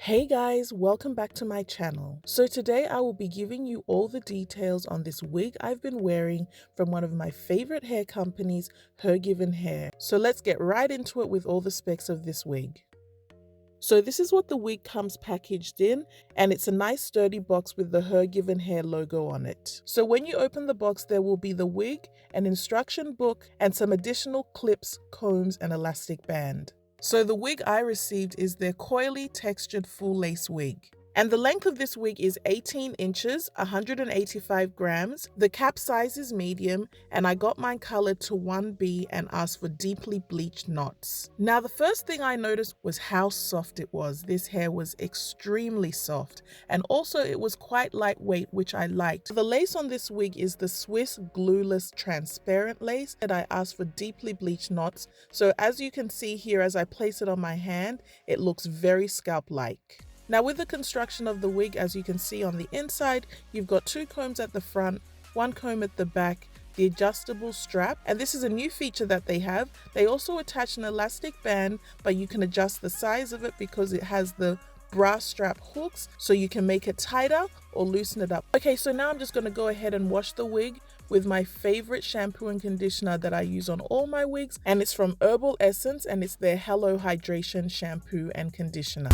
Hey guys, welcome back to my channel. So today I will be giving you all the details on this wig I've been wearing from one of my favorite hair companies, Hergivenhair. So let's get right into it with all the specs of this wig. So this is what the wig comes packaged in, and it's a nice sturdy box with the Hergivenhair logo on it. So when you open the box, there will be the wig, an instruction book, and some additional clips, combs, and elastic band. So the wig I received is their Coily textured full lace wig. And the length of this wig is 18 inches, 185 grams. The cap size is medium, and I got mine colored to 1B and asked for deeply bleached knots. Now the first thing I noticed was how soft it was. This hair was extremely soft, and also it was quite lightweight, which I liked. The lace on this wig is the Swiss glueless transparent lace, and I asked for deeply bleached knots. So as you can see here, as I place it on my hand, it looks very scalp-like. Now with the construction of the wig, as you can see on the inside, you've got two combs at the front, one comb at the back, the adjustable strap, and this is a new feature that they have. They also attach an elastic band, but you can adjust the size of it because it has the bra strap hooks, so you can make it tighter or loosen it up. Okay, so now I'm just going to go ahead and wash the wig with my favorite shampoo and conditioner that I use on all my wigs, and it's from Herbal Essence, and it's their Hello Hydration shampoo and conditioner.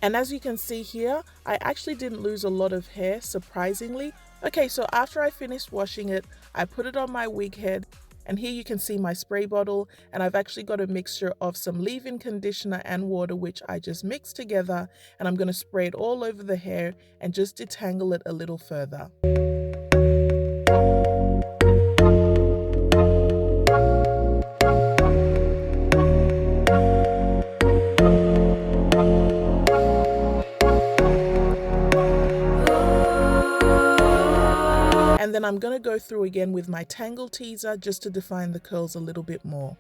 And as you can see here, I actually didn't lose a lot of hair, surprisingly. Okay, so after I finished washing it, I put it on my wig head, and here you can see my spray bottle, and I've actually got a mixture of some leave-in conditioner and water, which I just mixed together, and I'm going to spray it all over the hair and just detangle it a little further. And then I'm going to go through again with my tangle teaser just to define the curls a little bit more.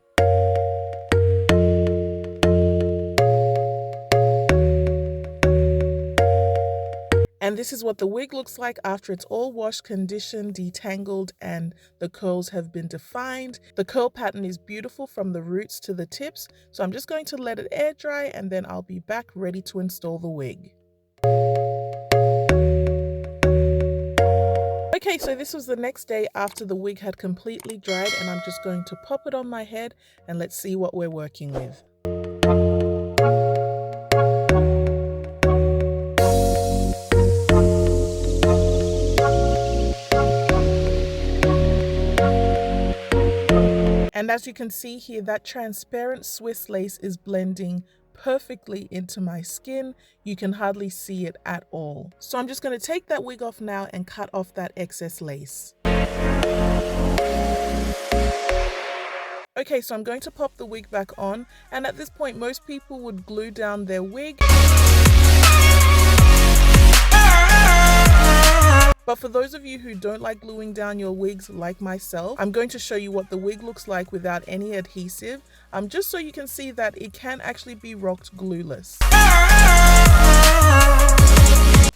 And this is what the wig looks like after it's all washed, conditioned, detangled, and the curls have been defined. The curl pattern is beautiful from the roots to the tips, so I'm just going to let it air dry, and then I'll be back ready to install the wig. Okay, so this was the next day after the wig had completely dried, and I'm just going to pop it on my head and let's see what we're working with. And as you can see here, that transparent Swiss lace is blending perfectly into my skin. You can hardly see it at all. So I'm just going to take that wig off now and cut off that excess lace. Okay, so I'm going to pop the wig back on, and at this point most people would glue down their wig. But for those of you who don't like gluing down your wigs like myself, I'm going to show you what the wig looks like without any adhesive, just so you can see that it can actually be rocked glueless.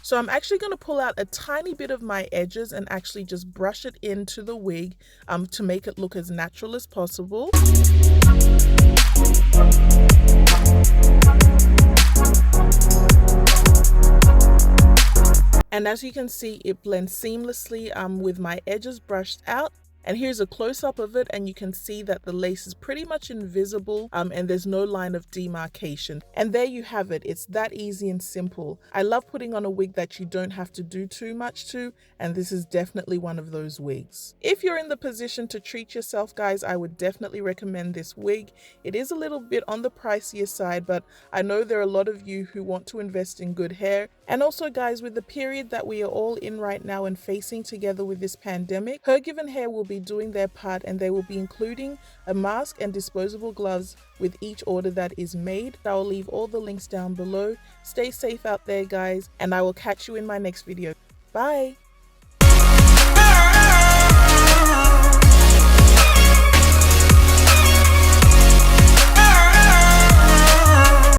So I'm actually going to pull out a tiny bit of my edges and actually just brush it into the wig to make it look as natural as possible. And as you can see, it blends seamlessly with my edges brushed out, And here's a close-up of it, and you can see that the lace is pretty much invisible, and there's no line of demarcation. And there you have it. It's that easy and simple. I love putting on a wig that you don't have to do too much to, and this is definitely one of those wigs. If you're in the position to treat yourself, guys, I would definitely recommend this wig. It is a little bit on the pricier side, but I know there are a lot of you who want to invest in good hair. And also, guys, with the period that we are all in right now and facing together with this pandemic, Hergivenhair will be doing their part, and they will be including a mask and disposable gloves with each order that is made. I will leave all the links down below. Stay safe out there, guys, and I will catch you in my next video. Bye!